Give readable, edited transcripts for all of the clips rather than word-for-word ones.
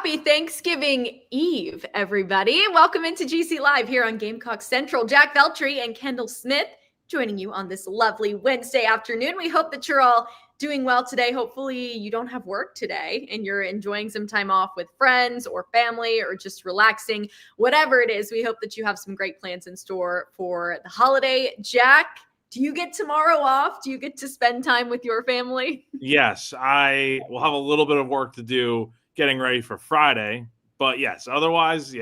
Happy Thanksgiving Eve, everybody. Welcome into GC Live here on Gamecock Central. Jack Veltri and Kendall Smith joining you on this lovely Wednesday afternoon. We hope that you're all doing well today. Hopefully you don't have work today and you're enjoying some time off with friends or family or just relaxing. Whatever it is, we hope that you have some great plans in store for the holiday. Jack, do you get tomorrow off? Do you get to spend time with your family? Yes, I will have a little bit of work to do getting ready for Friday. But yes, otherwise,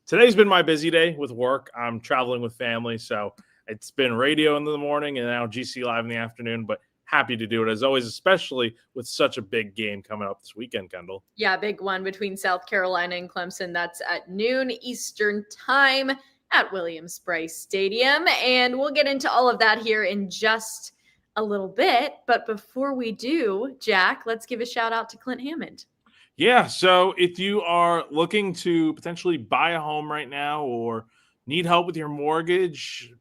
today's been my busy day with work. I'm traveling with family, so it's been radio in the morning and now GC Live in the afternoon, but happy to do it as always, especially with such a big game coming up this weekend, Kendall. Yeah, big one between South Carolina and Clemson. That's at noon Eastern time at Williams-Brice Stadium. And we'll get into all of that here in just a little bit. But before we do, Jack, let's give a shout out to Clint Hammond. Yeah, so if you are looking to potentially buy a home right now or need help with your mortgage,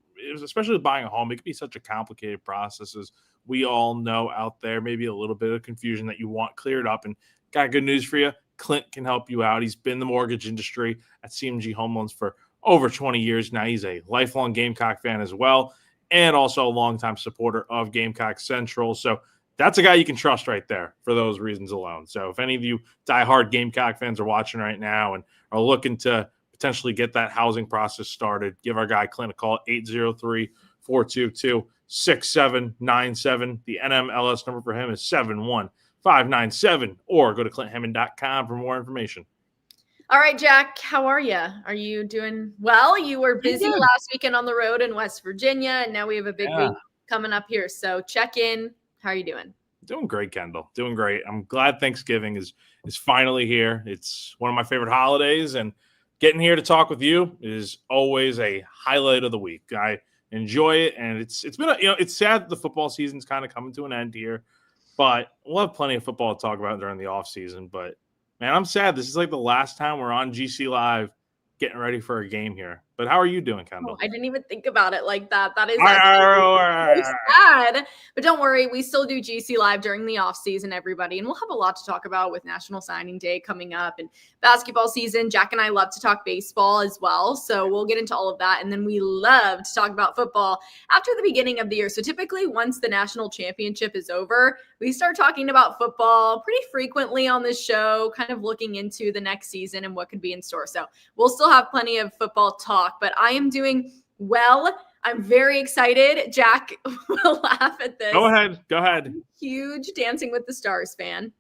especially buying a home, it can be such a complicated process, as we all know out there. Maybe a little bit of confusion that you want cleared up. And got good news for you. Clint can help you out. He's been in the mortgage industry at CMG Home Loans for over 20 years now. He's a lifelong Gamecock fan as well, and also a longtime supporter of Gamecock Central. So that's a guy you can trust right there for those reasons alone. So if any of you diehard Gamecock fans are watching right now and are looking to potentially get that housing process started, give our guy Clint a call, 803-422-6797. The NMLS number for him is 71597, or go to clinthammond.com for more information. All right, Jack, how are you? Are you doing well? You were busy last weekend on the road in West Virginia, and now we have a big week coming up here. So check in. How are you doing? Doing great, Kendall. Doing great. I'm glad Thanksgiving is finally here. It's one of my favorite holidays, and getting here to talk with you is always a highlight of the week. I enjoy it, and it's been it's sad that the football season's kind of coming to an end here, but we'll have plenty of football to talk about during the off season. But man, I'm sad. This is like the last time we're on GC Live getting ready for a game here. But how are you doing, Kendall? I didn't even think about it like that. That is so sad. But don't worry, we still do GC Live during the off season, everybody. And we'll have a lot to talk about with National Signing Day coming up and basketball season. Jack and I love to talk baseball as well. So we'll get into all of that. And then we love to talk about football after the beginning of the year. So typically once the national championship is over, we start talking about football pretty frequently on this show, kind of looking into the next season and what could be in store. So we'll still have plenty of football talk, but I am doing well. I'm very excited. Jack will laugh at this. Go ahead. Huge Dancing with the Stars fan.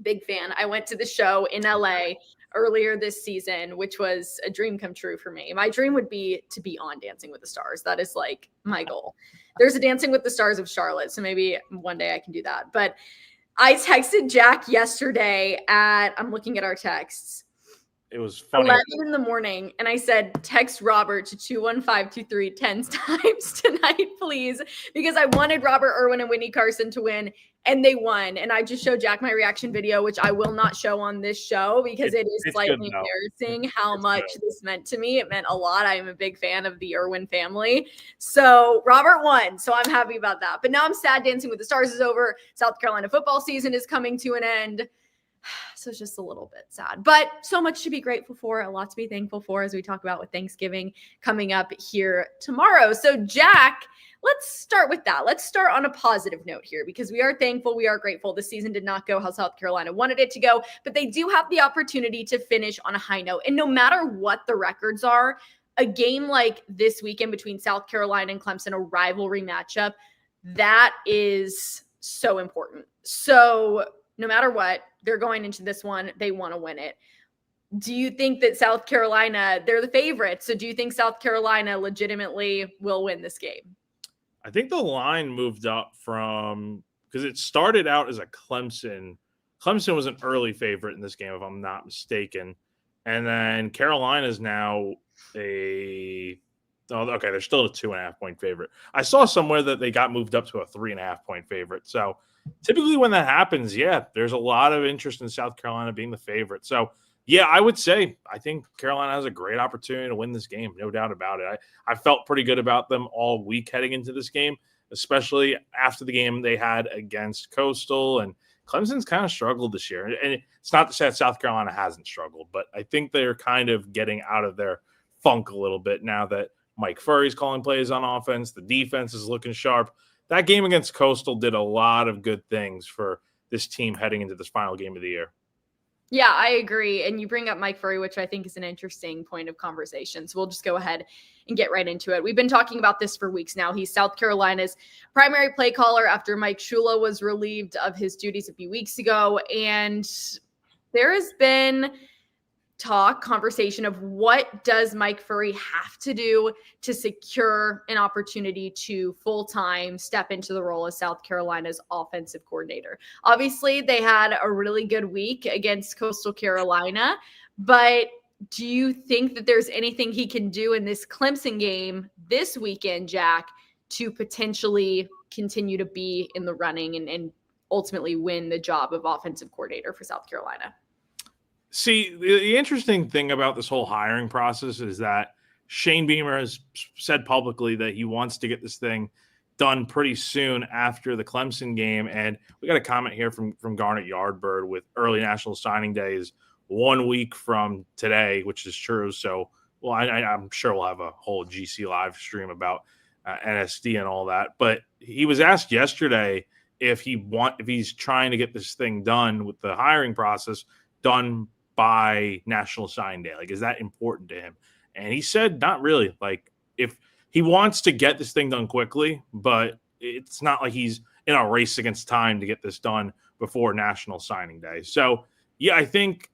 Big fan. I went to the show in LA earlier this season, which was a dream come true for me. My dream would be to be on Dancing with the Stars. That is like my goal. There's a Dancing with the Stars of Charlotte, so maybe one day I can do that. But I texted Jack yesterday I'm looking at our texts. It was funny. 11 in the morning, and I said, text Robert to 21523 10 times tonight, please, because I wanted Robert Irwin and Whitney Carson to win, and they won. And I just showed Jack my reaction video, which I will not show on this show because it is slightly embarrassing how much this meant to me. It meant a lot. I am a big fan of the Irwin family. So Robert won, so I'm happy about that. But now I'm sad Dancing with the Stars is over. South Carolina football season is coming to an end. So it's just a little bit sad, but so much to be grateful for, a lot to be thankful for as we talk about with Thanksgiving coming up here tomorrow. So Jack, let's start with that. Let's start on a positive note here because we are thankful. We are grateful. The season did not go how South Carolina wanted it to go, but they do have the opportunity to finish on a high note. And no matter what the records are, a game like this weekend between South Carolina and Clemson, a rivalry matchup, that is so important. So no matter what, they're going into this one. They want to win it. Do you think that South Carolina, they're the favorites. So do you think South Carolina legitimately will win this game? I think the line moved up because it started out as a Clemson. Clemson was an early favorite in this game, if I'm not mistaken. And then Carolina is now they're still a 2.5 point favorite. I saw somewhere that they got moved up to a 3.5 point favorite. So typically when that happens, there's a lot of interest in South Carolina being the favorite. So I would say I think Carolina has a great opportunity to win this game. No doubt about it. I felt pretty good about them all week heading into this game, especially after the game they had against Coastal and Clemson's kind of struggled this year. And it's not to say that South Carolina hasn't struggled, but I think they're kind of getting out of their funk a little bit now that Mike Furry's calling plays on offense. The defense is looking sharp. That game against Coastal did a lot of good things for this team heading into this final game of the year. Yeah, I agree. And you bring up Mike Furry, which I think is an interesting point of conversation. So we'll just go ahead and get right into it. We've been talking about this for weeks now. He's South Carolina's primary play caller after Mike Shula was relieved of his duties a few weeks ago. And there has been conversation of what does Mike Furry have to do to secure an opportunity to full-time step into the role as South Carolina's offensive coordinator. Obviously, they had a really good week against Coastal Carolina, but do you think that there's anything he can do in this Clemson game this weekend, Jack, to potentially continue to be in the running and ultimately win the job of offensive coordinator for South Carolina? See, the interesting thing about this whole hiring process is that Shane Beamer has said publicly that he wants to get this thing done pretty soon after the Clemson game. And we got a comment here from Garnet Yardbird with early National Signing Day is 1 week from today, which is true. So, well, I'm sure we'll have a whole GC live stream about NSD and all that. But he was asked yesterday if he's trying to get this thing done with the hiring process done by National Signing Day. Like, is that important to him? And he said, not really. Like, if he wants to get this thing done quickly, but it's not like he's in a race against time to get this done before National Signing Day. So, yeah, I think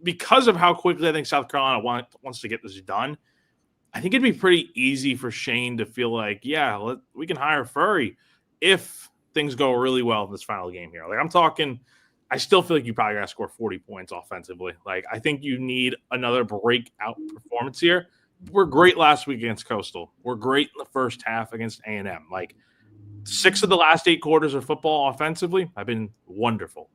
because of how quickly I think South Carolina wants to get this done, I think it'd be pretty easy for Shane to feel like, yeah, we can hire Furry if things go really well in this final game here. Like, I'm talking – I still feel like you probably got to score 40 points offensively. Like, I think you need another breakout performance here. We're great last week against Coastal. We're great in the first half against A&M. Like, 6 of the last 8 quarters of football offensively have been wonderful.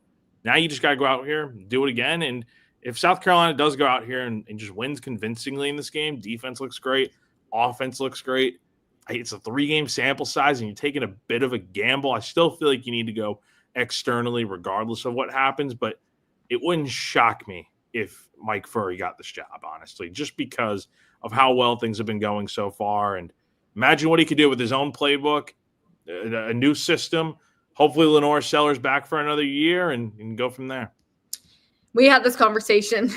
Now you just got to go out here, do it again. And if South Carolina does go out here and just wins convincingly in this game, defense looks great, offense looks great. It's a 3-game sample size, and you're taking a bit of a gamble. I still feel like you need to go externally regardless of what happens, but it wouldn't shock me if Mike Furry got this job, honestly, just because of how well things have been going so far. And imagine what he could do with his own playbook, a new system. Hopefully Lenora Sellers back for another year and go from there. We had this conversation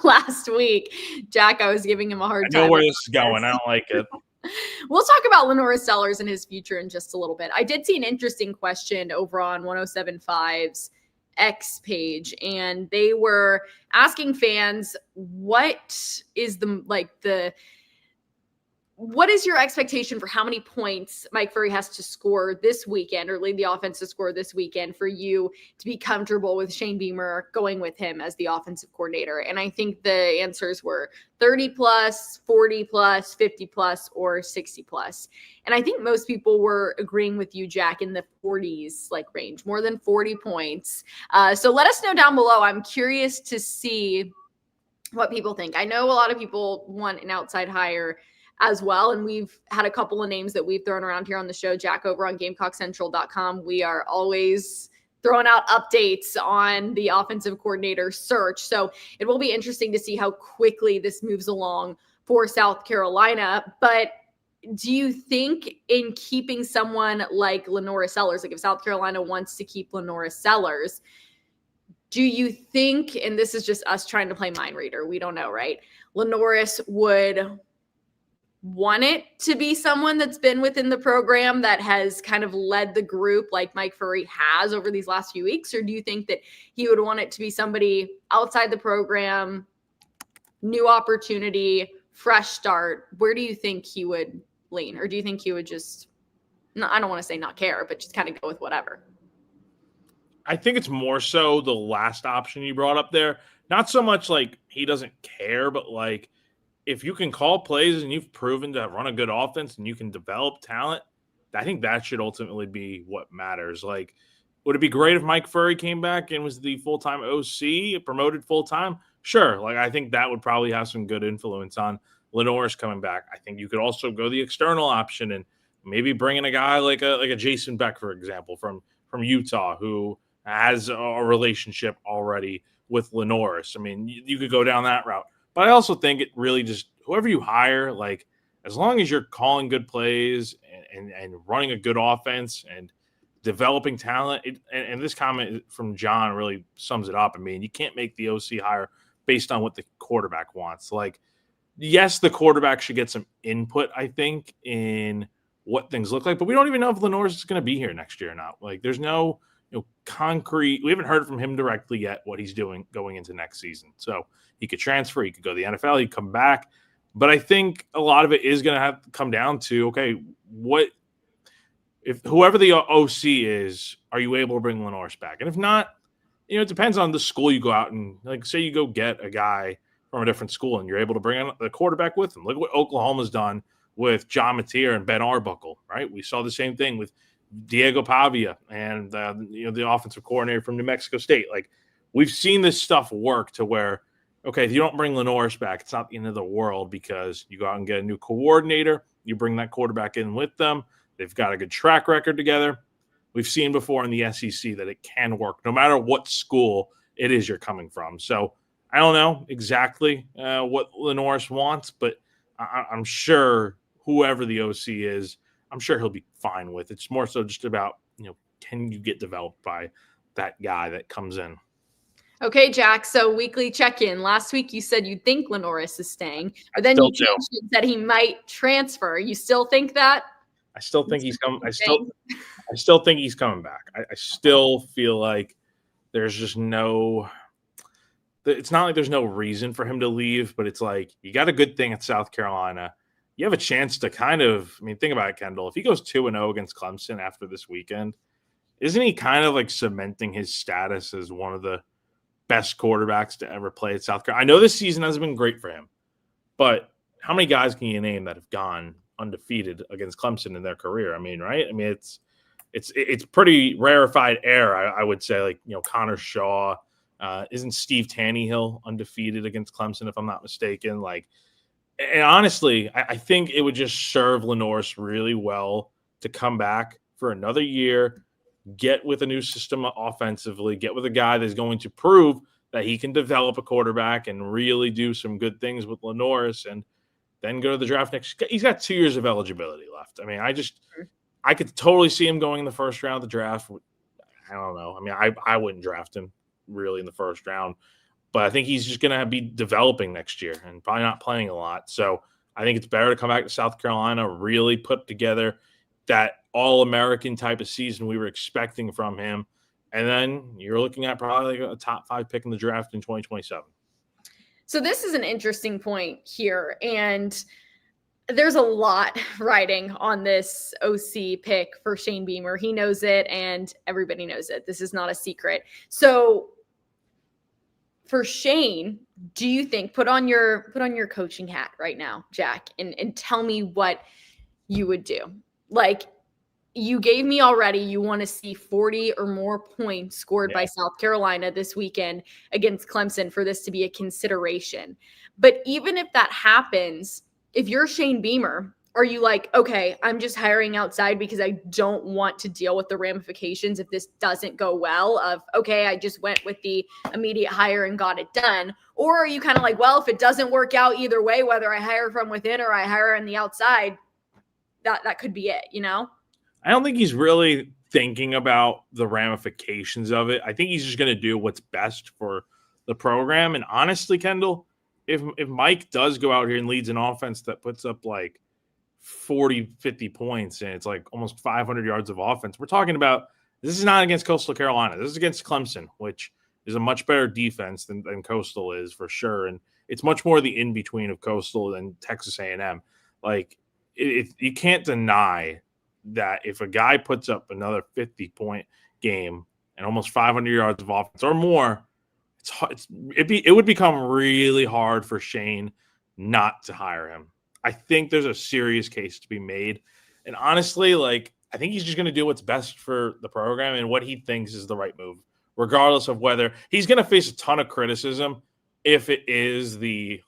last week. Jack, I was giving him a hard time. I know where this is going. I don't like it. We'll talk about Lenora Sellers and his future in just a little bit. I did see an interesting question over on 107.5's X page, and they were asking fans, what is what is your expectation for how many points Mike Furry has to score this weekend, or lead the offense to score this weekend, for you to be comfortable with Shane Beamer going with him as the offensive coordinator? And I think the answers were 30 plus, 40 plus, 50 plus, or 60 plus. And I think most people were agreeing with you, Jack, in the 40s range, more than 40 points. So let us know down below. I'm curious to see what people think. I know a lot of people want an outside hire as well. And we've had a couple of names that we've thrown around here on the show, Jack, over on GamecockCentral.com. We are always throwing out updates on the offensive coordinator search. So it will be interesting to see how quickly this moves along for South Carolina. But do you think in keeping someone like Lenora Sellers, like if South Carolina wants to keep Lenora Sellers, do you think, and this is just us trying to play mind reader, we don't know, right? Lenoris would want it to be someone that's been within the program, that has kind of led the group like Mike Furry has over these last few weeks? Or do you think that he would want it to be somebody outside the program, new opportunity, fresh start? Where do you think he would lean? Or do you think he would just, no, I don't want to say not care, but just kind of go with whatever? I think it's more so the last option you brought up there. Not so much like he doesn't care, but like, if you can call plays and you've proven to run a good offense and you can develop talent, I think that should ultimately be what matters. Like, would it be great if Mike Furry came back and was the full-time OC, promoted full-time? Sure. Like, I think that would probably have some good influence on Lenoris coming back. I think you could also go the external option and maybe bring in a guy like a Jason Beck, for example, from Utah, who has a relationship already with Lenoris. I mean, you could go down that route. But I also think it really just whoever you hire, like as long as you're calling good plays and running a good offense and developing talent, and this comment from John really sums it up. I mean, you can't make the OC hire based on what the quarterback wants. Like, yes, the quarterback should get some input, I think, in what things look like, but we don't even know if Lenoris is going to be here next year or not. Like, there's no concrete. We haven't heard from him directly yet what he's doing going into next season. So he could transfer, he could go to the NFL, he'd come back. But I think a lot of it is going to have to come down to, okay, what if whoever the OC is, are you able to bring Lenoris back? And if not, it depends on the school you go out and, like, say you go get a guy from a different school and you're able to bring in the quarterback with him. Look what Oklahoma's done with John Mateer and Ben Arbuckle, right? We saw the same thing with Diego Pavia and the offensive coordinator from New Mexico State. Like, we've seen this stuff work to where, okay, if you don't bring Lenoris back, it's not the end of the world because you go out and get a new coordinator. You bring that quarterback in with them. They've got a good track record together. We've seen before in the SEC that it can work no matter what school it is you're coming from. So I don't know exactly what Lenoris wants, but I'm sure whoever the OC is, I'm sure he'll be fine with. It's more so just about, can you get developed by that guy that comes in? Okay, Jack. So weekly check-in. Last week you said you think Lenoris is staying, but then you changed it, said he might transfer. You still think that? I still think he's coming. I still think he's coming back. I still feel like there's just no. It's not like there's no reason for him to leave, but it's like you got a good thing at South Carolina. You have a chance to kind of, think about it, Kendall. If he goes 2-0 against Clemson after this weekend, isn't he kind of like cementing his status as one of the best quarterbacks to ever play at South Carolina? I know this season hasn't been great for him, but how many guys can you name that have gone undefeated against Clemson in their career? Right? It's pretty rarefied air, I would say. Like, Connor Shaw, isn't Steve Tannehill undefeated against Clemson, if I'm not mistaken? Like, and honestly, I think it would just serve Lenoris really well to come back for another year, get with a new system offensively, get with a guy that's going to prove that he can develop a quarterback and really do some good things with Lenoris, and then go to the draft next. He's got 2 years of eligibility left. I could totally see him going in the first round of the draft. I don't know. I wouldn't draft him really in the first round, but I think he's just going to be developing next year and probably not playing a lot. So I think it's better to come back to South Carolina, really put together that all-American type of season we were expecting from him. And then you're looking at probably a top 5 pick in the draft in 2027. So this is an interesting point here. And there's a lot riding on this OC pick for Shane Beamer. He knows it and everybody knows it. This is not a secret. So for Shane, do you think, put on your coaching hat right now, Jack, and tell me what you would do? Like, you gave me already, you want to see 40 or more points scored by South Carolina this weekend against Clemson for this to be a consideration. But even if that happens, if you're Shane Beamer, are you like, okay, I'm just hiring outside because I don't want to deal with the ramifications if this doesn't go well of, okay, I just went with the immediate hire and got it done? Or are you kind of like, well, if it doesn't work out either way, whether I hire from within or I hire on the outside, that could be it, I don't think he's really thinking about the ramifications of it. I think he's just going to do what's best for the program. And honestly, Kendall, if Mike does go out here and leads an offense that puts up like 40, 50 points and it's like almost 500 yards of offense, we're talking about this is not against Coastal Carolina. This is against Clemson, which is a much better defense than Coastal is for sure. And it's much more the in-between of Coastal and Texas A&M. Like, you can't deny that if a guy puts up another 50-point game and almost 500 yards of offense or more, it would become really hard for Shane not to hire him. I think there's a serious case to be made. And honestly, like, I think he's just going to do what's best for the program and what he thinks is the right move, regardless of whether he's going to face a ton of criticism if it is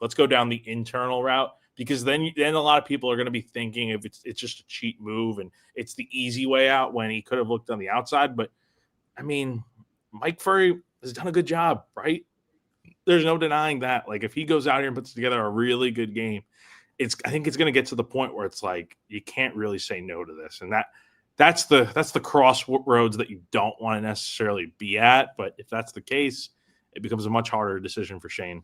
let's go down the internal route. Because then a lot of people are going to be thinking if it's just a cheat move and it's the easy way out when he could have looked on the outside. But Mike Furry has done a good job, right? There's no denying that. Like, if he goes out here and puts together a really good game, I think it's going to get to the point where it's like you can't really say no to this, and that's the crossroads that you don't want to necessarily be at. But if that's the case, it becomes a much harder decision for Shane.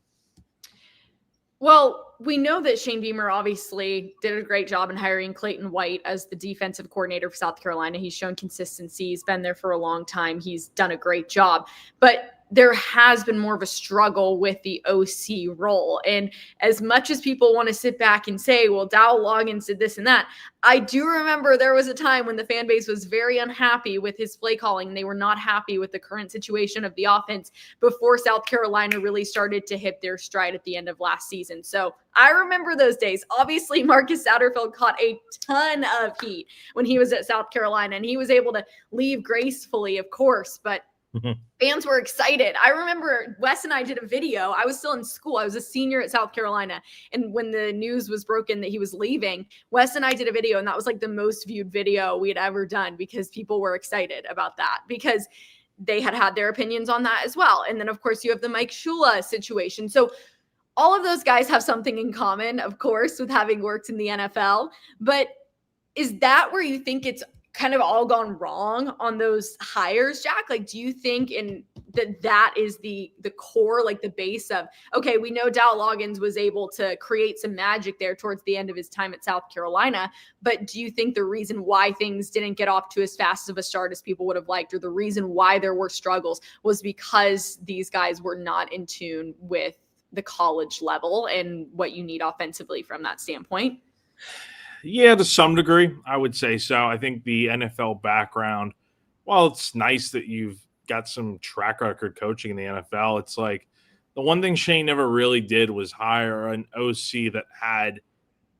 Well, we know that Shane Beamer obviously did a great job in hiring Clayton White as the defensive coordinator for South Carolina. He's shown consistency. He's been there for a long time. He's done a great job. But there has been more of a struggle with the OC role. And as much as people want to sit back and say, well, Dow Loggins did this and that, I do remember there was a time when the fan base was very unhappy with his play calling. They were not happy with the current situation of the offense before South Carolina really started to hit their stride at the end of last season. So I remember those days. Obviously, Marcus Satterfield caught a ton of heat when he was at South Carolina, and he was able to leave gracefully, of course, but fans were excited. I remember Wes and I did a video. I was still in school. I was a senior at South Carolina. And when the news was broken that he was leaving, Wes and I did a video, and that was like the most viewed video we had ever done because people were excited about that because they had their opinions on that as well. And then, of course, you have the Mike Shula situation. So all of those guys have something in common, of course, with having worked in the NFL. But is that where you think it's kind of all gone wrong on those hires, Jack? Like, do you think that is the core, like the base of, okay, we know Dow Loggins was able to create some magic there towards the end of his time at South Carolina, but do you think the reason why things didn't get off to as fast of a start as people would have liked, or the reason why there were struggles was because these guys were not in tune with the college level and what you need offensively from that standpoint? Yeah, to some degree, I would say so. I think the NFL background, while it's nice that you've got some track record coaching in the NFL, it's like the one thing Shane never really did was hire an OC that had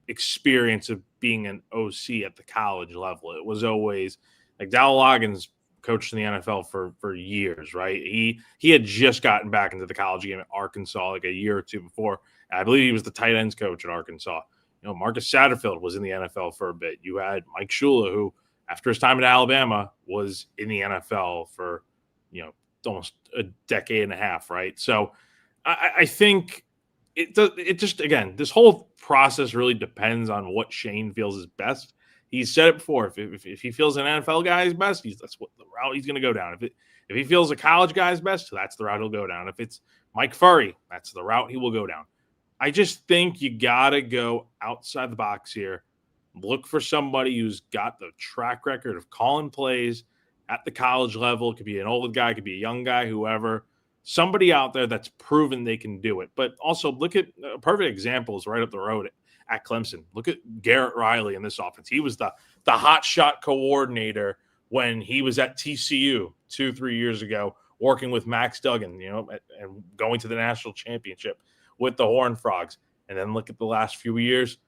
experience of being an OC at the college level. It was always like Dow Loggins coached in the NFL for years, right? He had just gotten back into the college game at Arkansas like a year or two before. I believe he was the tight ends coach at Arkansas. Marcus Satterfield was in the NFL for a bit. You had Mike Shula, who, after his time at Alabama, was in the NFL for, almost a decade and a half, right? So I think it just, again, this whole process really depends on what Shane feels is best. He's said it before. If he feels an NFL guy is best, that's what the route he's going to go down. If he feels a college guy is best, that's the route he'll go down. If it's Mike Furry, that's the route he will go down. I just think you got to go outside the box here. Look for somebody who's got the track record of calling plays at the college level. It could be an old guy, it could be a young guy, whoever. Somebody out there that's proven they can do it. But also look at perfect examples right up the road at Clemson. Look at Garrett Riley in this offense. He was the hot shot coordinator when he was at TCU 2-3 years ago, working with Max Duggan, and going to the national championship with the Horned Frogs. And then look at the last few years.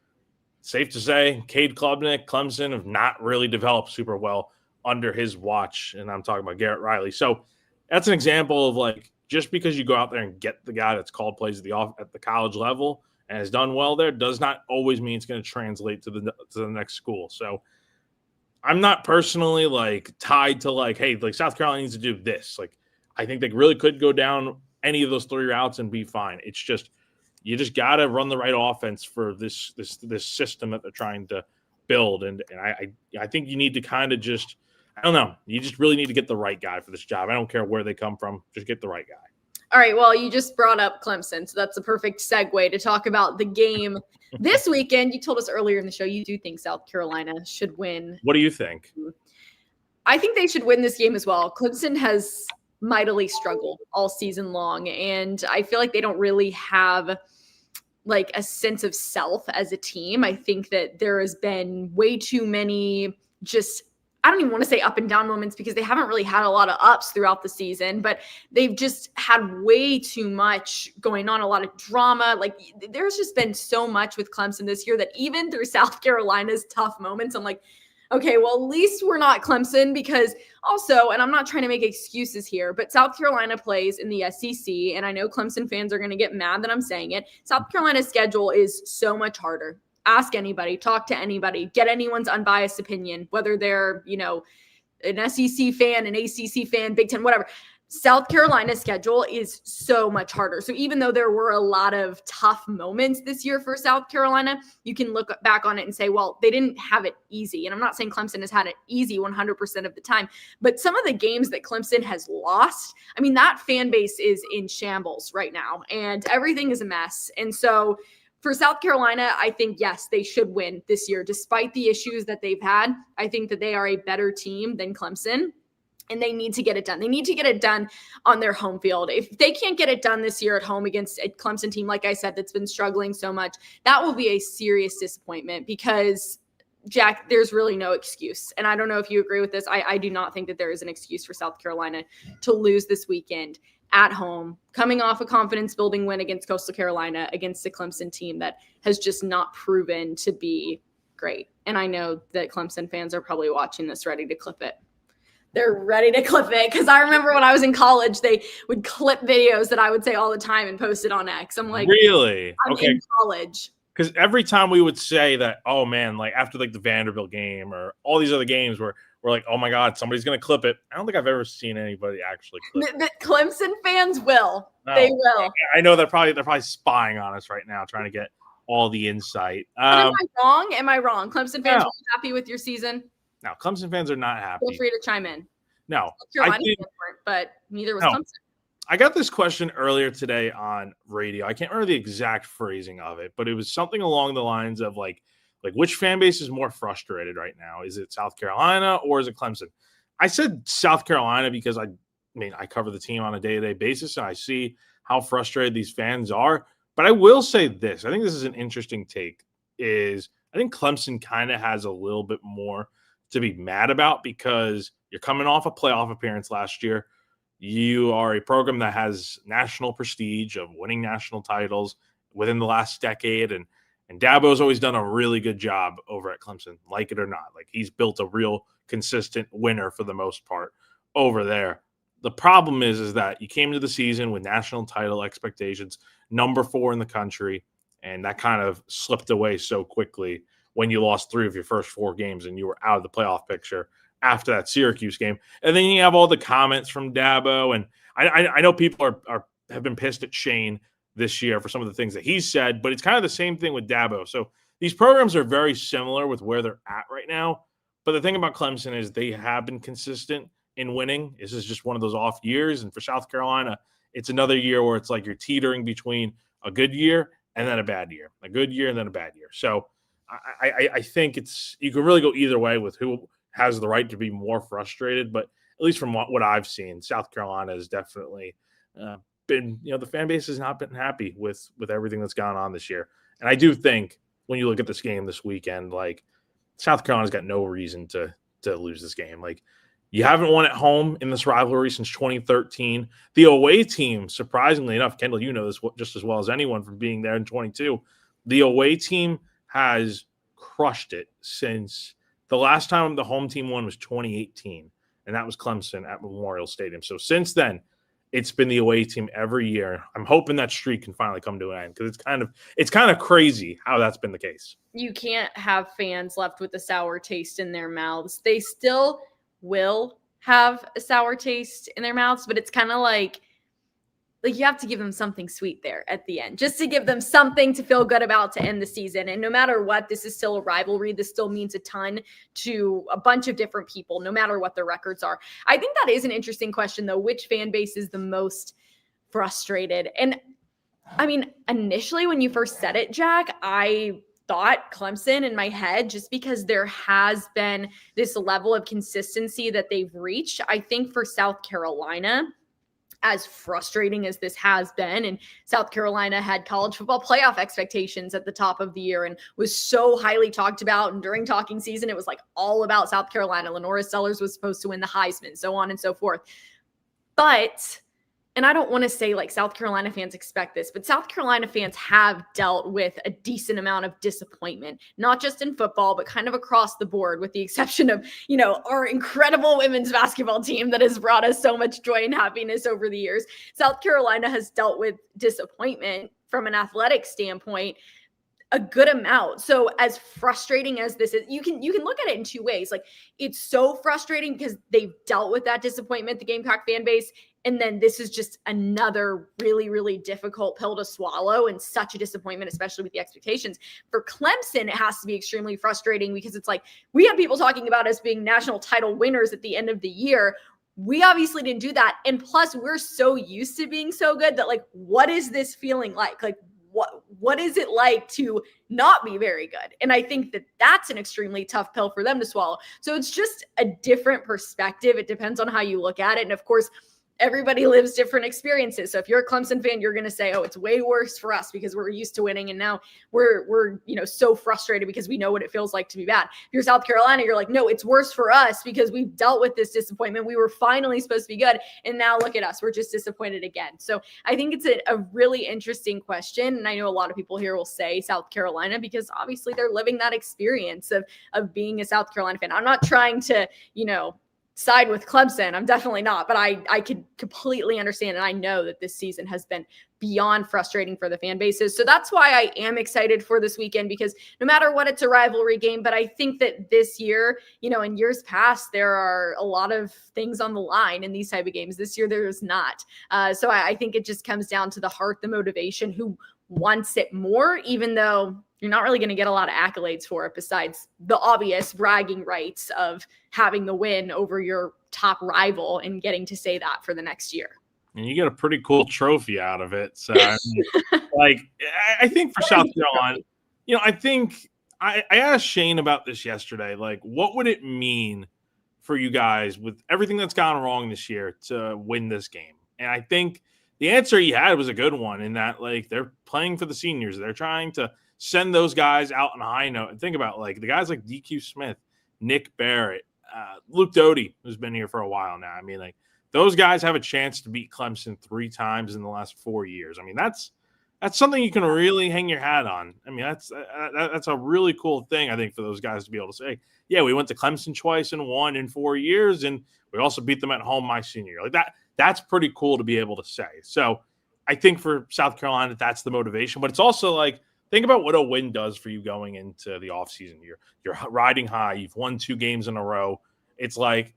Safe to say, Cade Klubnik, Clemson have not really developed super well under his watch. And I'm talking about Garrett Riley. So that's an example of, like, just because you go out there and get the guy that's called plays at the college level and has done well there does not always mean it's going to translate to the next school. So I'm not personally tied to hey, South Carolina needs to do this. I think they really could go down any of those three routes and be fine. It's just, you just got to run the right offense for this system that they're trying to build. And I think you need to kind of just, I don't know, you just really need to get the right guy for this job. I don't care where they come from. Just get the right guy. All right. Well, you just brought up Clemson, so that's a perfect segue to talk about the game this weekend. You told us earlier in the show you do think South Carolina should win. What do you think? I think they should win this game as well. Clemson has mightily struggled all season long, and I feel like they don't really have a sense of self as a team. I think that there has been way too many I don't even want to say up and down moments because they haven't really had a lot of ups throughout the season, but they've just had way too much going on, a lot of drama. There's just been so much with Clemson this year that even through South Carolina's tough moments, I'm like, okay, well, at least we're not Clemson, because also, and I'm not trying to make excuses here, but South Carolina plays in the SEC, and I know Clemson fans are going to get mad that I'm saying it. South Carolina's schedule is so much harder. Ask anybody, talk to anybody, get anyone's unbiased opinion, whether they're, an SEC fan, an ACC fan, Big Ten, whatever. South Carolina's schedule is so much harder. So even though there were a lot of tough moments this year for South Carolina, you can look back on it and say, well, they didn't have it easy. And I'm not saying Clemson has had it easy 100% of the time, but some of the games that Clemson has lost, I mean, that fan base is in shambles right now and everything is a mess. And so for South Carolina, I think, yes, they should win this year. Despite the issues that they've had, I think that they are a better team than Clemson. And they need to get it done. They need to get it done on their home field. If they can't get it done this year at home against a Clemson team, like I said, that's been struggling so much, that will be a serious disappointment because, Jack, there's really no excuse. And I don't know if you agree with this. I do not think that there is an excuse for South Carolina to lose this weekend at home, coming off a confidence-building win against Coastal Carolina, against a Clemson team that has just not proven to be great. And I know that Clemson fans are probably watching this ready to clip it. They're ready to clip it because I remember when I was in college, they would clip videos that I would say all the time and post it on X. I'm like, really? I'm in college. Because every time we would say that, oh man, like after like the Vanderbilt game or all these other games where we're like, oh my God, somebody's going to clip it. I don't think I've ever seen anybody actually clip it. The Clemson fans will. No. They will. I know they're probably spying on us right now, trying to get all the insight. Am I wrong? Am I wrong? Clemson fans, are you happy with your season? No, Clemson fans are not happy. Feel free to chime in. No, but neither was Clemson. I got this question earlier today on radio. I can't remember the exact phrasing of it, but it was something along the lines of like which fan base is more frustrated right now? Is it South Carolina or is it Clemson? I said South Carolina because I cover the team on a day-to-day basis and I see how frustrated these fans are. But I will say this. I think this is an interesting take. I think Clemson kind of has a little bit more to be mad about because you're coming off a playoff appearance last year. You are a program that has national prestige of winning national titles within the last decade. And Dabo's always done a really good job over at Clemson, like it or not. Like he's built a real consistent winner for the most part over there. The problem is that you came into the season with national title expectations, number 4 in the country, and that kind of slipped away so quickly when you lost 3 of your first 4 games and you were out of the playoff picture after that Syracuse game. And then you have all the comments from Dabo. And I know people have been pissed at Shane this year for some of the things that he said, but it's kind of the same thing with Dabo. So these programs are very similar with where they're at right now. But the thing about Clemson is they have been consistent in winning. This is just one of those off years. And for South Carolina, it's another year where it's like you're teetering between a good year and then a bad year, a good year and then a bad year. So I think you can really go either way with who has the right to be more frustrated. But at least from what I've seen, South Carolina has definitely been, the fan base has not been happy with everything that's gone on this year. And I do think when you look at this game this weekend, like South Carolina's got no reason to lose this game. Like you haven't won at home in this rivalry since 2013. The away team, surprisingly enough, Kendall, you know this just as well as anyone from being there in 22. The away team has crushed it since the last time the home team won was 2018, and that was Clemson at Memorial Stadium. So since then, it's been the away team every year. I'm hoping that streak can finally come to an end because it's kind of crazy how that's been the case. You can't have fans left with a sour taste in their mouths. They still will have a sour taste in their mouths, but it's kind of like you have to give them something sweet there at the end, just to give them something to feel good about to end the season. And no matter what, this is still a rivalry. This still means a ton to a bunch of different people, no matter what their records are. I think that is an interesting question, though. Which fan base is the most frustrated? And I mean, initially when you first said it, Jack, I thought Clemson in my head, just because there has been this level of consistency that they've reached. I think for South Carolina, as frustrating as this has been, and South Carolina had college football playoff expectations at the top of the year and was so highly talked about. And during talking season, it was like all about South Carolina. Lenora Sellers was supposed to win the Heisman, so on and so forth. But, and I don't want to say like South Carolina fans expect this, but South Carolina fans have dealt with a decent amount of disappointment, not just in football, but kind of across the board, with the exception of, our incredible women's basketball team that has brought us so much joy and happiness over the years. South Carolina has dealt with disappointment from an athletic standpoint a good amount. So as frustrating as this is, you can look at it in two ways. Like, it's so frustrating because they've dealt with that disappointment, the Gamecock fan base, And then this is just another really, really difficult pill to swallow and such a disappointment, especially with the expectations. For Clemson, it has to be extremely frustrating because it's like we have people talking about us being national title winners at the end of the year. We obviously didn't do that. And plus, we're so used to being so good that, like, what is this feeling like? Like, what is it like to not be very good? And I think that that's an extremely tough pill for them to swallow. So it's just a different perspective. It depends on how you look at it. And of course, everybody lives different experiences. So if you're a Clemson fan, you're going to say, oh, it's way worse for us because we're used to winning. And now we're, so frustrated because we know what it feels like to be bad. If you're South Carolina, you're like, no, it's worse for us because we've dealt with this disappointment. We were finally supposed to be good. And now look at us. We're just disappointed again. So I think it's a really interesting question. And I know a lot of people here will say South Carolina because obviously they're living that experience of being a South Carolina fan. I'm not trying to, side with Clemson. I'm definitely not, but I could completely understand. And I know that this season has been beyond frustrating for the fan bases. So that's why I am excited for this weekend, because no matter what, it's a rivalry game. But I think that this year, in years past, there are a lot of things on the line in these type of games. This year, there's not. So I think it just comes down to the heart, the motivation, who wants it more, even though you're not really going to get a lot of accolades for it besides the obvious bragging rights of having the win over your top rival and getting to say that for the next year. And you get a pretty cool trophy out of it. So, I think for South Carolina, I think I asked Shane about this yesterday. Like, what would it mean for you guys with everything that's gone wrong this year to win this game? And I think the answer he had was a good one in that, like, they're playing for the seniors. They're trying to send those guys out on a high note. And think about, like, the guys like DQ Smith, Nick Barrett, Luke Doty, who's been here for a while now. I mean, like, those guys have a chance to beat Clemson 3 times in the last 4 years. I mean, that's something you can really hang your hat on. I mean, that's a really cool thing, I think, for those guys to be able to say, yeah, we went to Clemson twice and won in 4 years, and we also beat them at home my senior year. Like that. That's pretty cool to be able to say. So I think for South Carolina, that's the motivation. But it's also like, think about what a win does for you going into the offseason. You're riding high. You've won 2 games in a row. It's like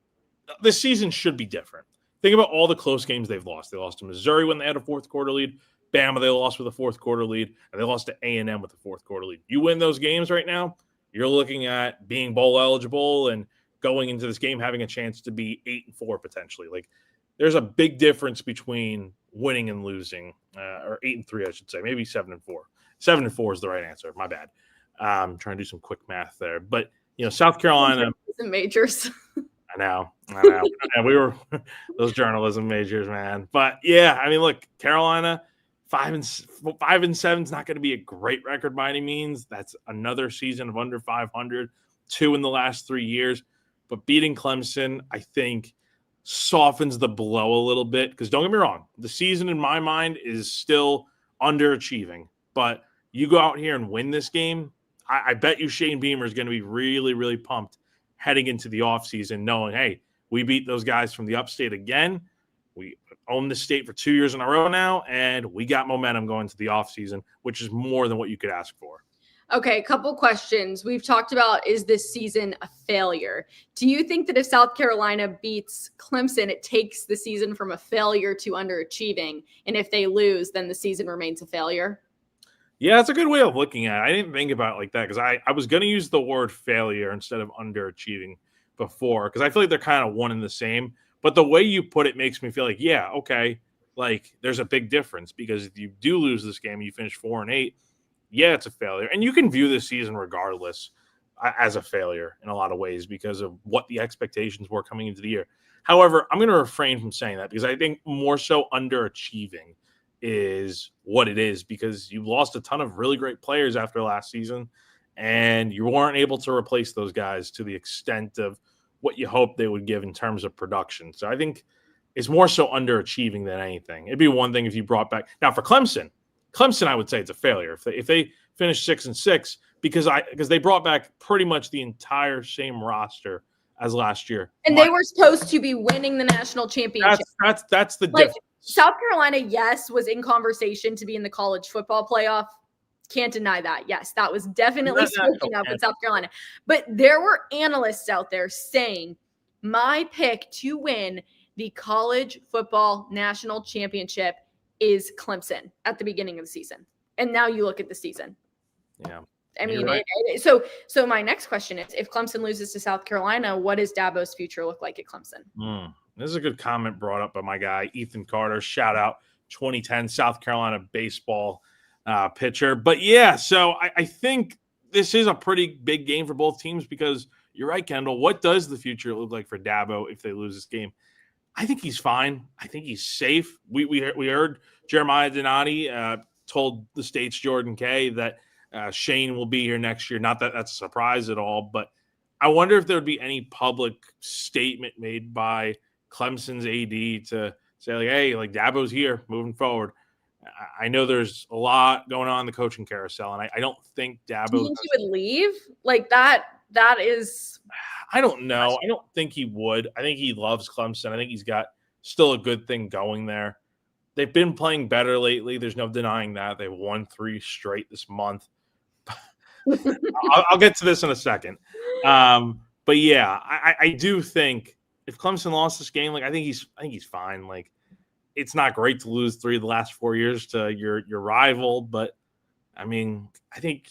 this season should be different. Think about all the close games they've lost. They lost to Missouri when they had a fourth quarter lead. Bama, they lost with a fourth quarter lead. And they lost to A&M with a fourth quarter lead. You win those games right now, you're looking at being bowl eligible and going into this game having a chance to be 8-4 potentially. Like, there's a big difference between winning and losing, or 8-3, I should say, maybe 7-4. 7-4 is the right answer. My bad. I'm trying to do some quick math there. But, South Carolina. The majors. I know. And we were those journalism majors, man. But, yeah, I mean, look, Carolina, 5-7 is not going to be a great record by any means. That's another season of under 500, 2 in the last 3 years. But beating Clemson, I think, softens the blow a little bit, because don't get me wrong, the season in my mind is still underachieving, but you go out here and win this game, I bet you Shane Beamer is going to be really, really pumped heading into the offseason, knowing, hey, we beat those guys from the upstate again. We own the state for 2 years in a row now, and we got momentum going to the offseason, which is more than what you could ask for. Okay, a couple questions. We've talked about, is this season a failure? Do you think that if South Carolina beats Clemson, it takes the season from a failure to underachieving? And if they lose, then the season remains a failure? Yeah, that's a good way of looking at it. I didn't think about it like that, because I was going to use the word failure instead of underachieving before, because I feel like they're kind of one and the same. But the way you put it makes me feel like, yeah, okay, like there's a big difference, because if you do lose this game and you finish 4-8, yeah, it's a failure. And you can view this season regardless as a failure in a lot of ways because of what the expectations were coming into the year. However, I'm going to refrain from saying that, because I think more so underachieving is what it is, because you lost a ton of really great players after last season, and you weren't able to replace those guys to the extent of what you hoped they would give in terms of production. So I think it's more so underachieving than anything. It'd be one thing if you brought back – now for Clemson, I would say it's a failure if they finish 6-6, because they brought back pretty much the entire same roster as last year, and they were supposed to be winning the national championship. That's the difference. South Carolina, yes, was in conversation to be in the college football playoff. Can't deny that. Yes, that was definitely smoking up with South Carolina. But there were analysts out there saying my pick to win the college football national championship is Clemson at the beginning of the season. And now you look at the season. Yeah. I mean, right. So my next question is, if Clemson loses to South Carolina, what does Dabo's future look like at Clemson? This is a good comment brought up by my guy, Ethan Carter. Shout out 2010 South Carolina baseball pitcher. But yeah, so I think this is a pretty big game for both teams because you're right, Kendall. What does the future look like for Dabo if they lose this game? I think he's fine. I think he's safe. We heard Jeremiah Donati told the State's Jordan Kay that Shane will be here next year. Not that that's a surprise at all, but I wonder if there would be any public statement made by Clemson's AD to say, like, hey, like Dabo's here moving forward. I know there's a lot going on in the coaching carousel, and I don't think Dabo. Do you think he would leave? Like that is. I don't know. I don't think he would. I think he loves Clemson. I think he's got still a good thing going there. They've been playing better lately. There's no denying that. They've won 3 straight this month. I'll get to this in a second. But yeah, I do think if Clemson lost this game, like I think he's fine. Like it's not great to lose 3 of the last 4 years to your rival, but I mean, I think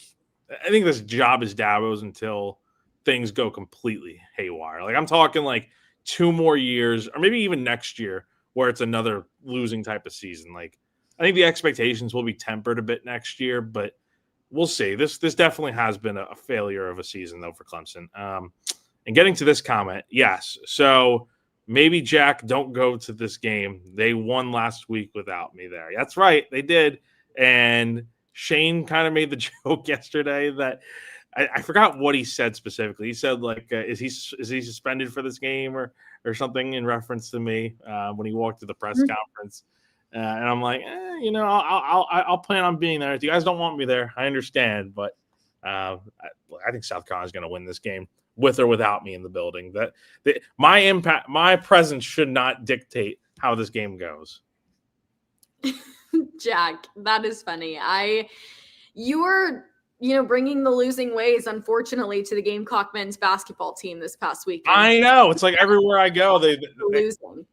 this job is Dabo's until things go completely haywire. Like I'm talking like 2 more years, or maybe even next year, where it's another losing type of season. Like I think the expectations will be tempered a bit next year, but we'll see. This definitely has been a failure of a season though for Clemson. And getting to this comment, yes. So maybe Jack, don't go to this game. They won last week without me there. That's right, they did. And Shane kind of made the joke yesterday that I forgot what he said specifically. He said like, is he suspended for this game or something in reference to me when he walked to the press conference. And I'm like, I'll plan on being there. If you guys don't want me there, I understand. But I think South Carolina's going to win this game with or without me in the building. My presence should not dictate how this game goes. Jack, that is funny. You were bringing the losing ways, unfortunately, to the Gamecock men's basketball team this past weekend. I know. It's like everywhere I go, they losing.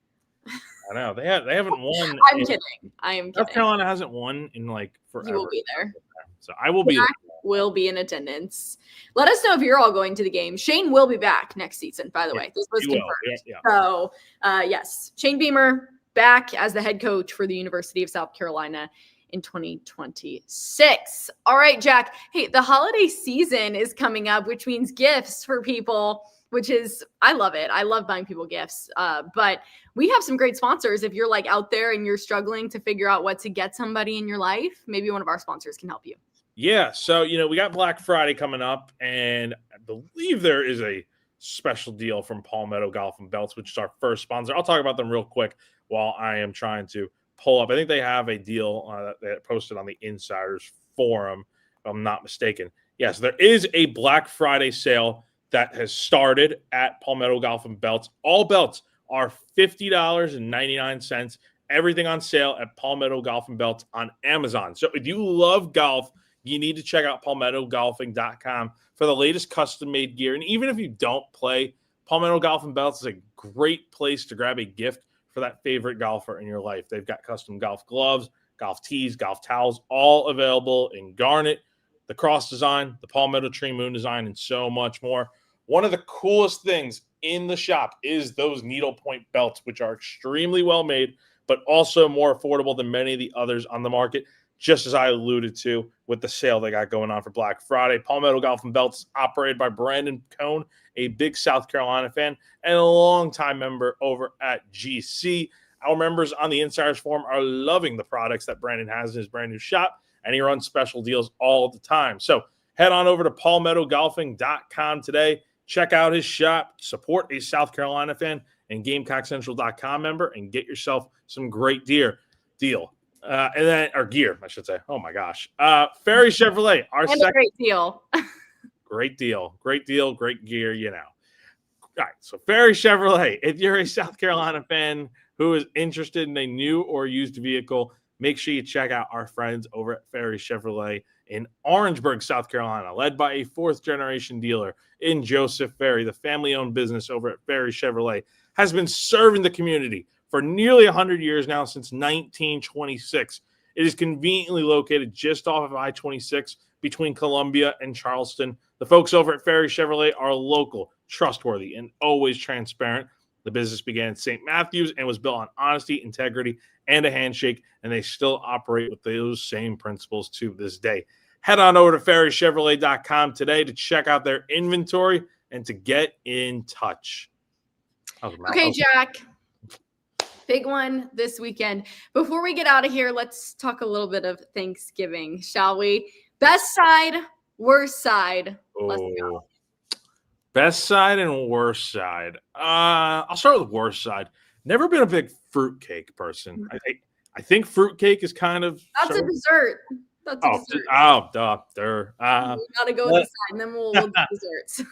I know. They haven't won. I'm kidding. I am kidding. South Carolina hasn't won in like forever. You will be there. So I will be there. Will be in attendance. Let us know if you're all going to the game. Shane will be back next season, by the way. This was confirmed. Yeah. So, yes, Shane Beamer back as the head coach for the University of South Carolina in 2026. All right, Jack. Hey, the holiday season is coming up, which means gifts for people, which is, I love it. I love buying people gifts. But we have some great sponsors. If you're like out there and you're struggling to figure out what to get somebody in your life, maybe one of our sponsors can help you. Yeah. So, we got Black Friday coming up, and I believe there is a special deal from Palmetto Golf and Belts, which is our first sponsor. I'll talk about them real quick while I am trying to pull up. I think they have a deal that they posted on the Insiders Forum, if I'm not mistaken. Yes, there is a Black Friday sale that has started at Palmetto Golf and Belts. All belts are $50.99. Everything on sale at Palmetto Golf and Belts on Amazon. So if you love golf, you need to check out palmettogolfing.com for the latest custom-made gear. And even if you don't play, Palmetto Golf and Belts is a great place to grab a gift for that favorite golfer in your life. They've got custom golf gloves, golf tees, golf towels, all available in garnet, the cross design, the Palmetto tree moon design, and so much more. One of the coolest things in the shop is those needlepoint belts, which are extremely well made, but also more affordable than many of the others on the market, just as I alluded to with the sale they got going on for Black Friday. Palmetto Golf and Belts, operated by Brandon Cohn, a big South Carolina fan and a longtime member over at GC. Our members on the Insiders Forum are loving the products that Brandon has in his brand new shop, and he runs special deals all the time. So head on over to palmettogolfing.com today. Check out his shop, support a South Carolina fan and GamecockCentral.com member, and get yourself some great deal. And then, or gear, I should say. Oh my gosh. Ferry Chevrolet, our second great deal. Great deal, great gear, All right, so Ferry Chevrolet, if you're a South Carolina fan who is interested in a new or used vehicle, make sure you check out our friends over at Ferry Chevrolet in Orangeburg, South Carolina, led by a 4th-generation dealer in Joseph Ferry, the family-owned business over at Ferry Chevrolet. has been serving the community for nearly 100 years now, since 1926. It is conveniently located just off of I-26 between Columbia and Charleston. The folks over at Ferry Chevrolet are local, trustworthy, and always transparent. The business began in St. Matthews and was built on honesty, integrity, and a handshake, and they still operate with those same principles to this day. Head on over to ferrychevrolet.com today to check out their inventory and to get in touch. Okay, Jack. Big one this weekend. Before we get out of here, let's talk a little bit of Thanksgiving, shall we? Best side, worst side. Let's go. Best side and worst side. I'll start with worst side. Never been a big fruitcake person. I think fruitcake is kind of a dessert. That's a dessert. We gotta go with the side, and then we'll do desserts.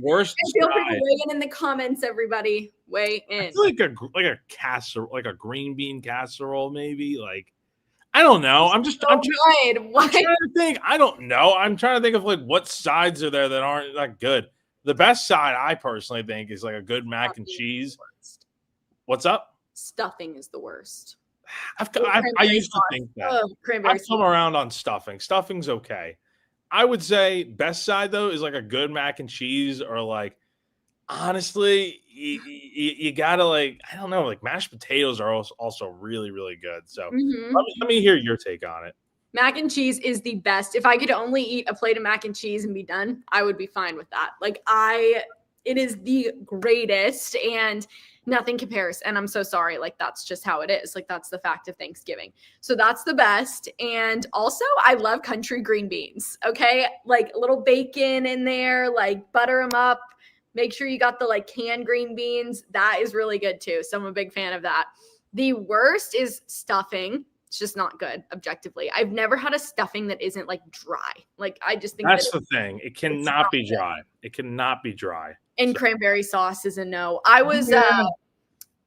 Worst feel free to weigh in the comments, everybody. Weigh in. I feel like a casserole, like a green bean casserole, maybe. Like, I don't know. I'm trying to think. I don't know. I'm trying to think of like what sides are there that aren't that good. The best side, I personally think, is like a good mac and cheese. What's up? Stuffing is the worst. I used to think that. I've come around on stuffing. Stuffing's okay. I would say best side, though, is like a good mac and cheese, or like, honestly, you gotta like, I don't know, like mashed potatoes are also really, really good. So let me hear your take on it. Mac and cheese is the best. If I could only eat a plate of mac and cheese and be done, I would be fine with that. Like it is the greatest and nothing compares. And I'm so sorry. Like, that's just how it is. Like, that's the fact of Thanksgiving. So that's the best. And also I love country green beans. Okay. Like a little bacon in there, like butter them up. Make sure you got the like canned green beans. That is really good too. So I'm a big fan of that. The worst is stuffing. It's just not good objectively. I've never had a stuffing that isn't like dry. Like, I just think that's the thing. It cannot be dry. It cannot be dry. And cranberry sauce is a no. I was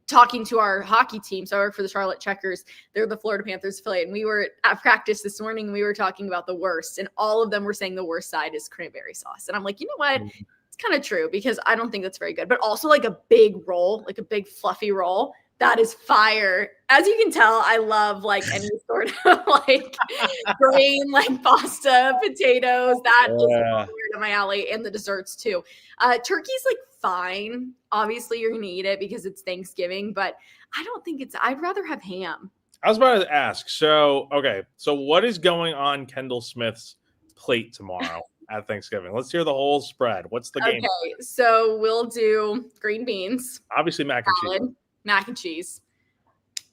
talking to our hockey team. So I work for the Charlotte Checkers. They're the Florida Panthers affiliate. And we were at practice this morning and we were talking about the worst. And all of them were saying the worst side is cranberry sauce. And I'm like, you know what? It's kind of true because I don't think that's very good. But also like a big roll, like a big fluffy roll. That is fire. As you can tell, I love like any sort of like grain, like pasta, potatoes. That is weird in my alley, and the desserts too. Turkey's like fine. Obviously, you're gonna eat it because it's Thanksgiving, but I don't think I'd rather have ham. I was about to ask. So what is going on Kendall Smith's plate tomorrow at Thanksgiving? Let's hear the whole spread. What's the game? Okay, so we'll do green beans. Obviously, mac and cheese. Mac and cheese,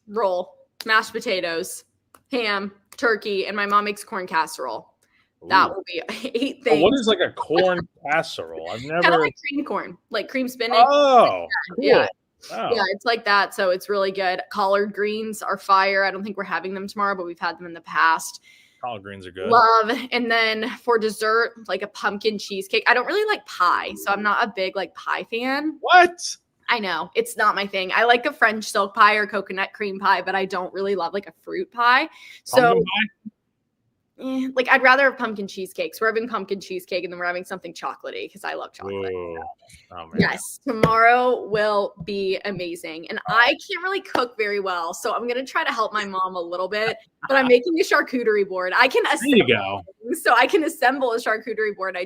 roll, mashed potatoes, ham, turkey, and my mom makes corn casserole. Ooh. That will be 8 things. What is like a corn casserole? I've never. Kind of like cream corn, like cream spinach. Oh, cool. Yeah. Oh. Yeah, it's like that. So it's really good. Collard greens are fire. I don't think we're having them tomorrow, but we've had them in the past. Collard greens are good. Love. And then for dessert, like a pumpkin cheesecake. I don't really like pie, so I'm not a big like pie fan. What? I know it's not my thing. I like a French silk pie or coconut cream pie, but I don't really love like a fruit pie. So like I'd rather have pumpkin cheesecakes. We're having pumpkin cheesecake and then we're having something chocolatey because I love chocolate. Oh, yes, tomorrow will be amazing. And I can't really cook very well, so I'm gonna try to help my mom a little bit. But I'm making a charcuterie board. I can assemble a charcuterie board.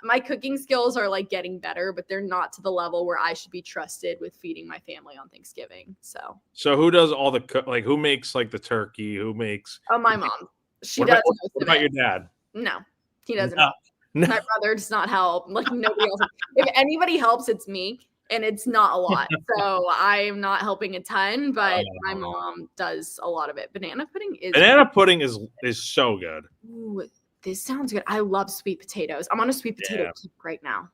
My cooking skills are like getting better, but they're not to the level where I should be trusted with feeding my family on Thanksgiving. So who does all the like? Who makes like the turkey? Who makes? Oh, my mom. She does. What about your dad? No, he doesn't. No. My brother does not help. Like nobody else. If anybody helps, it's me, and it's not a lot. So I am not helping a ton, but my mom does a lot of it. Banana pudding is so good. Ooh, this sounds good. I love sweet potatoes. I'm on a sweet potato kick right now.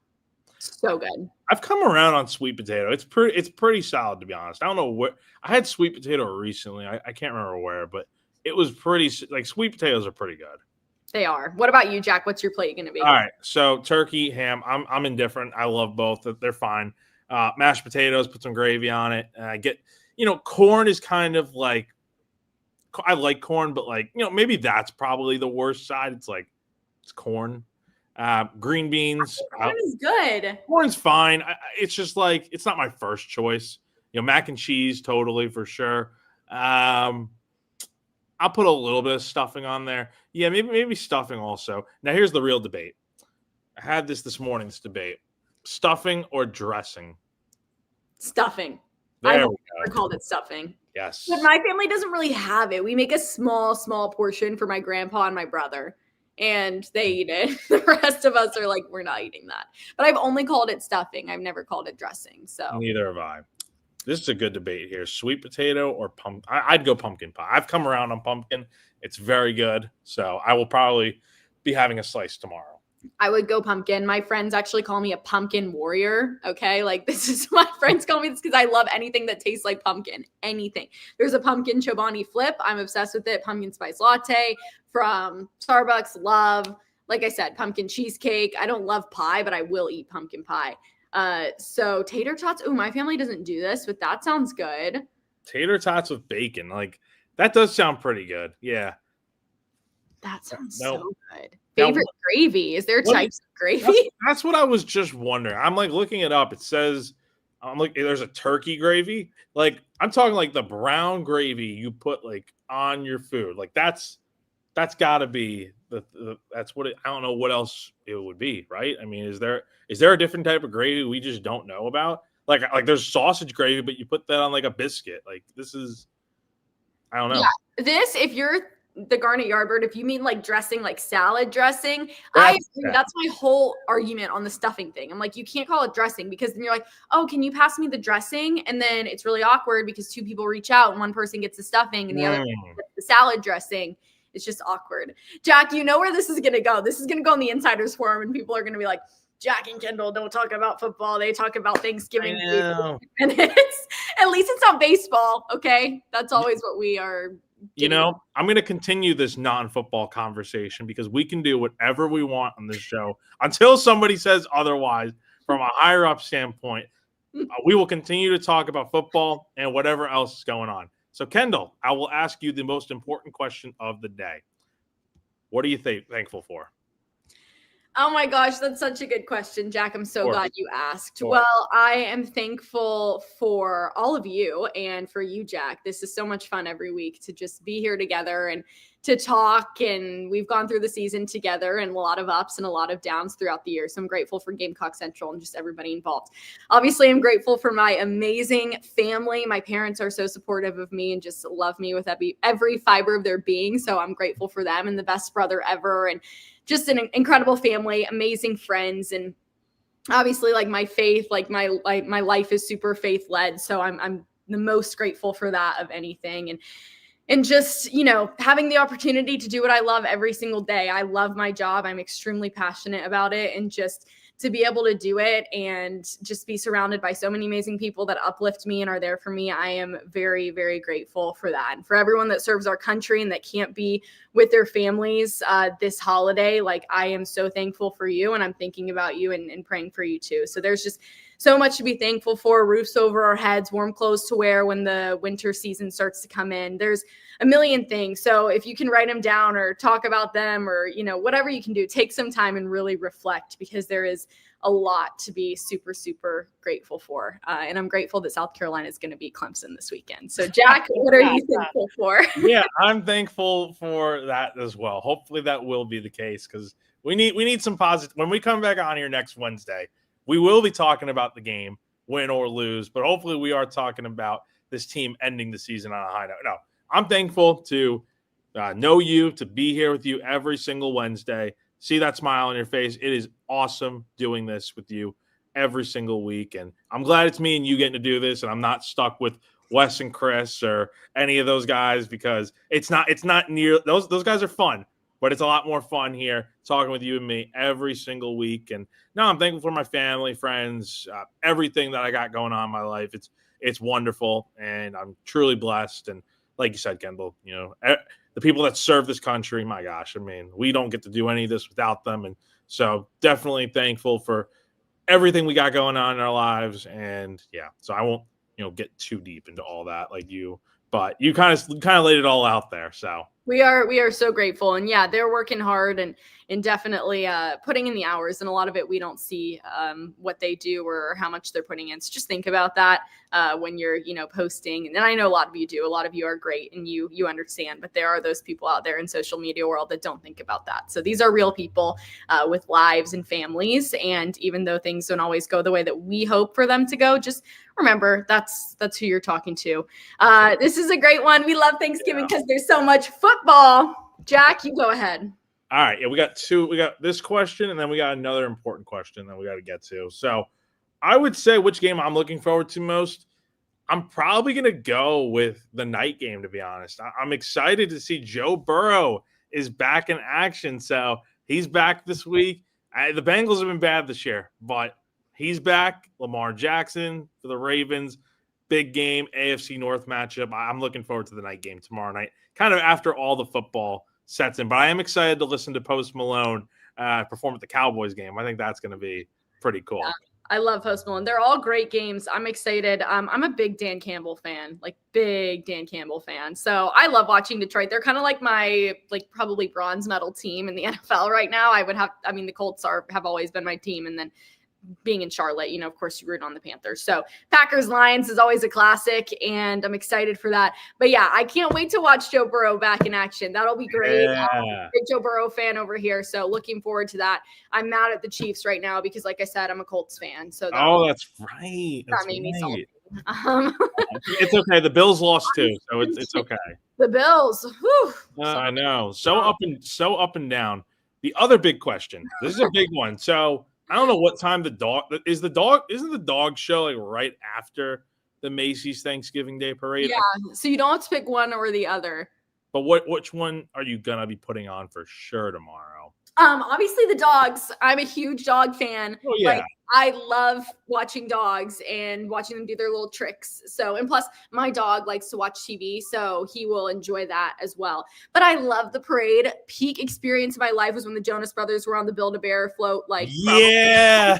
So good. I've come around on sweet potato. It's pretty solid, to be honest. I don't know where I had sweet potato recently. I can't remember where, but it was pretty like sweet potatoes are pretty good. They are. What about you, Jack? What's your plate going to be? All right. So turkey, ham. I'm indifferent. I love both. They're fine. Mashed potatoes, put some gravy on it. And I get, corn is kind of like, I like corn, but like, maybe that's probably the worst side. It's like, it's corn. Green beans. Corn is good. Corn's fine. It's just like it's not my first choice. Mac and cheese, totally for sure. I'll put a little bit of stuffing on there. Yeah, maybe stuffing also. Now here's the real debate. I had this morning. This debate: stuffing or dressing. Stuffing. There I've we never go. called it stuffing. Yes. But my family doesn't really have it. We make a small portion for my grandpa and my brother, and they eat it. The rest of us are like, we're not eating that. But I've only called it stuffing. I've never called it dressing. So Neither have I. This is a good debate here. Sweet potato or pumpkin? I'd go pumpkin pie. I've come around on pumpkin. It's very good. So I will probably be having a slice tomorrow. I would go pumpkin. My friends actually call me a pumpkin warrior. Okay. Like this is my friends call me this because I love anything that tastes like pumpkin. Anything. There's a pumpkin Chobani flip. I'm obsessed with it. Pumpkin spice latte from Starbucks. Love. Like I said, pumpkin cheesecake. I don't love pie, but I will eat pumpkin pie. So tater tots. Oh, my family doesn't do this, but that sounds good. Tater tots with bacon. Like that does sound pretty good. Yeah. That sounds No. so good. Favorite gravy? Is there types of gravy? That's what I was just wondering. I'm like looking it up. It says, I'm like, there's a turkey gravy. Like I'm talking like the brown gravy you put like on your food. Like that's got to be that's what I don't know what else it would be, right? I mean, is there a different type of gravy we just don't know about? Like there's sausage gravy, but you put that on like a biscuit. Like this is, I don't know. Yeah, this if you're the Garnet Yardbird, if you mean like dressing, like salad dressing, that's my whole argument on the stuffing thing. I'm like, you can't call it dressing because then you're like, oh, can you pass me the dressing? And then it's really awkward because two people reach out and one person gets the stuffing and the other gets the salad dressing. It's just awkward. Jack, you know where this is going to go. This is going to go in the insiders forum and people are going to be like, Jack and Kendall don't talk about football. They talk about Thanksgiving. And at least it's not baseball. Okay. That's always what we are. I'm going to continue this non-football conversation because we can do whatever we want on this show until somebody says otherwise. From a higher up standpoint, we will continue to talk about football and whatever else is going on. So, Kendall, I will ask you the most important question of the day. What are you thankful for? Oh my gosh, that's such a good question, Jack. I'm so glad you asked. Well, I am thankful for all of you and for you, Jack. This is so much fun every week to just be here together and to talk. And we've gone through the season together and a lot of ups and a lot of downs throughout the year. So I'm grateful for Gamecock Central and just everybody involved. Obviously, I'm grateful for my amazing family. My parents are so supportive of me and just love me with every fiber of their being. So I'm grateful for them and the best brother ever. And just an incredible family, amazing friends, and obviously like my faith, like my life is super faith led. So I'm the most grateful for that of anything. And just, having the opportunity to do what I love every single day. I love my job. I'm extremely passionate about it. And just to be able to do it and just be surrounded by so many amazing people that uplift me and are there for me. I am very, very grateful for that. And for everyone that serves our country and that can't be with their families this holiday, like I am so thankful for you and I'm thinking about you and praying for you too. So there's just so much to be thankful for. Roofs over our heads, warm clothes to wear when the winter season starts to come in. There's a million things. So if you can write them down or talk about them or, whatever you can do, take some time and really reflect because there is a lot to be super, super grateful for. And I'm grateful that South Carolina is going to beat Clemson this weekend. So Jack, what are you thankful for? Yeah, I'm thankful for that as well. Hopefully that will be the case because we need some positive. When we come back on here next Wednesday, we will be talking about the game, win or lose, but hopefully we are talking about this team ending the season on a high note. No, I'm thankful to know you, to be here with you every single Wednesday. See that smile on your face. It is awesome doing this with you every single week. And I'm glad it's me and you getting to do this. And I'm not stuck with Wes and Chris or any of those guys because it's not near those guys are fun, but it's a lot more fun here talking with you and me every single week. And now I'm thankful for my family, friends, everything that I got going on in my life. It's wonderful. And I'm truly blessed. And like you said, Kendall, the people that serve this country, my gosh, I mean, we don't get to do any of this without them. And so definitely thankful for everything we got going on in our lives. And yeah, so I won't, get too deep into all that like you, but you kind of laid it all out there. So We are so grateful. And yeah, they're working hard and definitely putting in the hours. And a lot of it we don't see what they do or how much they're putting in. So just think about that when you're, posting. And I know a lot of you do. A lot of you are great and you understand, but there are those people out there in social media world that don't think about that. So these are real people with lives and families. And even though things don't always go the way that we hope for them to go, just remember that's who you're talking to. This is a great one. We love Thanksgiving because there's so much football. Jack, you go ahead. All right. Yeah, we got two. We got this question, and then we got another important question that we got to get to. So I would say which game I'm looking forward to most. I'm probably going to go with the night game, to be honest. I'm excited to see Joe Burrow is back in action. So he's back this week. The Bengals have been bad this year, but he's back. Lamar Jackson for the Ravens. Big game, AFC North matchup. I'm looking forward to the night game tomorrow night, kind of after all the football sets in. But I am excited to listen to Post Malone perform at the Cowboys game. I think that's going to be pretty cool. Yeah, I love Post Malone. They're all great games. I'm excited. I'm a big Dan Campbell fan, So I love watching Detroit. They're kind of like my, probably bronze medal team in the NFL right now. The Colts have always been my team. And then being in Charlotte, of course you root on the Panthers. So Packers Lions is always a classic and I'm excited for that. But yeah, I can't wait to watch Joe Burrow back in action. That'll be great. Yeah. I'm a big Joe Burrow fan over here. So looking forward to that. I'm mad at the Chiefs right now because like I said, I'm a Colts fan. So that's right. That made me salty. It's okay. The Bills lost too. So it's okay. The Bills. I know. So up and down. The other big question. This is a big one. So I don't know what time isn't the dog show right after the Macy's Thanksgiving Day Parade? Yeah, so you don't have to pick one or the other. But which one are you gonna be putting on for sure tomorrow? Obviously the dogs. I'm a huge dog fan. Oh yeah. I love watching dogs and watching them do their little tricks. So, and plus my dog likes to watch TV, so he will enjoy that as well. But I love the parade. Peak experience of my life was when the Jonas Brothers were on the Build-A-Bear float. Yeah.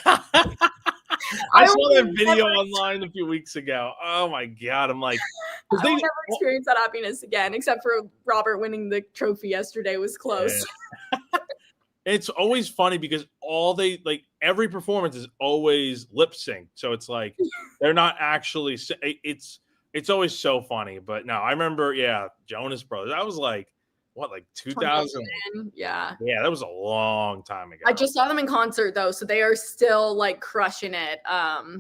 I saw that video online a few weeks ago. Oh my God. I'm like, I will never experience that happiness again, except for Robert winning the trophy yesterday was close. Yeah. It's always funny because every performance is always lip synced. So it's like they're not actually. It's always so funny. But no, I remember. Yeah, Jonas Brothers. I was like, what, 2000? Yeah. Yeah, that was a long time ago. I just saw them in concert though, so they are still crushing it.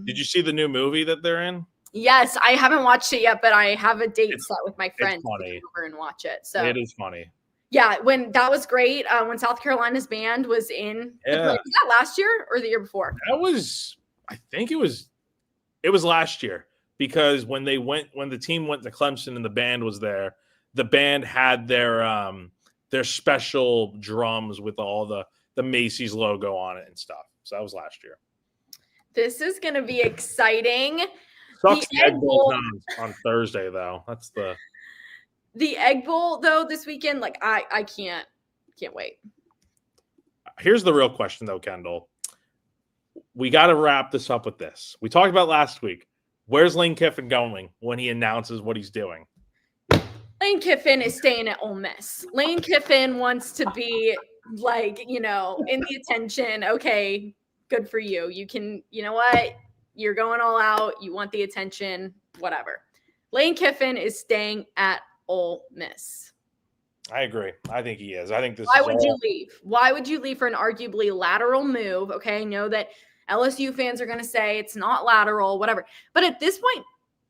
Did you see the new movie that they're in? Yes, I haven't watched it yet, but I have a date set with my friends to come over and watch it. So it is funny. Yeah, when that was great. When South Carolina's band was in the play. Was that last year or the year before? I think it was last year because when the team went to Clemson and the band was there, the band had their special drums with all the Macy's logo on it and stuff. So that was last year. This is going to be exciting. Sucks the Egg Bowl on Thursday though. That's the Egg Bowl, though, this weekend, I can't wait. Here's the real question, though, Kendall. We got to wrap this up with this. We talked about last week. Where's Lane Kiffin going when he announces what he's doing? Lane Kiffin is staying at Ole Miss. Lane Kiffin wants to be, in the attention. Okay, good for you. You can, you know what? You're going all out. You want the attention, whatever. Lane Kiffin is staying at Ole Miss. I agree. I think he is. I think this. Why would you leave? Why would you leave for an arguably lateral move? Okay, I know that LSU fans are going to say it's not lateral, whatever. But at this point,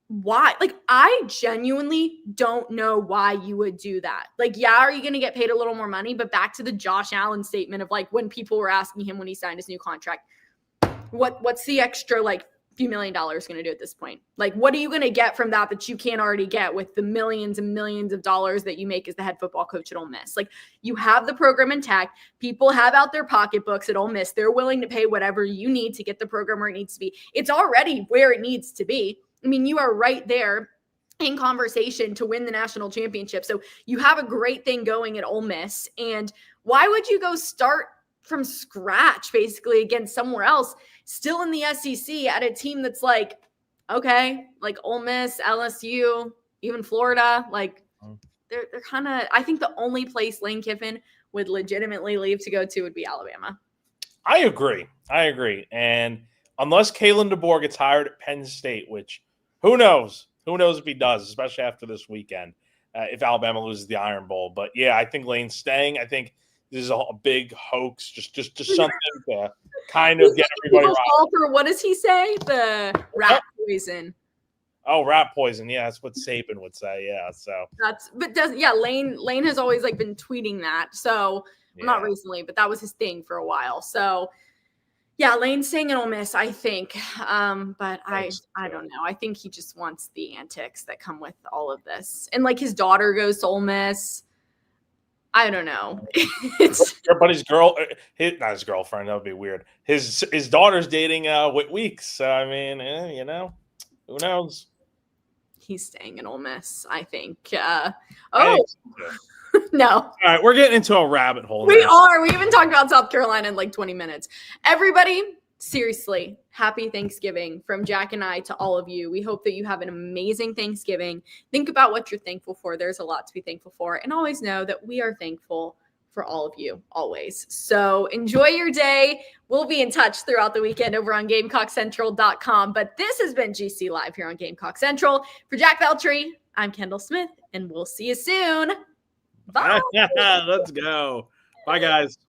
why? I genuinely don't know why you would do that. Are you going to get paid a little more money? But back to the Josh Allen statement of when people were asking him when he signed his new contract, what's the extra few $1 million going to do at this point? What are you going to get from that you can't already get with the millions and millions of dollars that you make as the head football coach at Ole Miss? You have the program intact. People have out their pocketbooks at Ole Miss. They're willing to pay whatever you need to get the program where it needs to be. It's already where it needs to be. I mean, you are right there in conversation to win the national championship. So you have a great thing going at Ole Miss. And why would you go start from scratch basically against somewhere else still in the SEC at a team that's okay, Ole Miss, LSU, even Florida, they're kind of, I think the only place Lane Kiffin would legitimately leave to go to would be Alabama. I agree. And unless Kalen DeBoer gets hired at Penn State, which who knows? Who knows if he does, especially after this weekend, if Alabama loses the Iron Bowl. But yeah, I think Lane's staying. I think this is a big hoax, just something to kind of get everybody fall for, what does he say? The rat poison. Oh, rat poison. Yeah, that's what Saban would say. Yeah, so Lane has always like been tweeting that. So not recently, but that was his thing for a while. So yeah, Lane's staying in Ole Miss, I think. But I don't know. I think he just wants the antics that come with all of this. And like his daughter goes to Ole Miss. I don't know. But his not his girlfriend, that would be weird. His daughter's dating Whit Weeks. So I mean, who knows? He's staying in Ole Miss, I think. No. All right, we're getting into a rabbit hole. We are. We even talked about South Carolina in like 20 minutes. Everybody, seriously, happy Thanksgiving from Jack and I to all of you. We hope that you have an amazing Thanksgiving. Think about what you're thankful for. There's a lot to be thankful for. And always know that we are thankful for all of you, always. So enjoy your day. We'll be in touch throughout the weekend over on GamecockCentral.com. But this has been GC Live here on Gamecock Central. For Jack Veltri, I'm Kendall Smith, and we'll see you soon. Bye. Let's go. Bye, guys.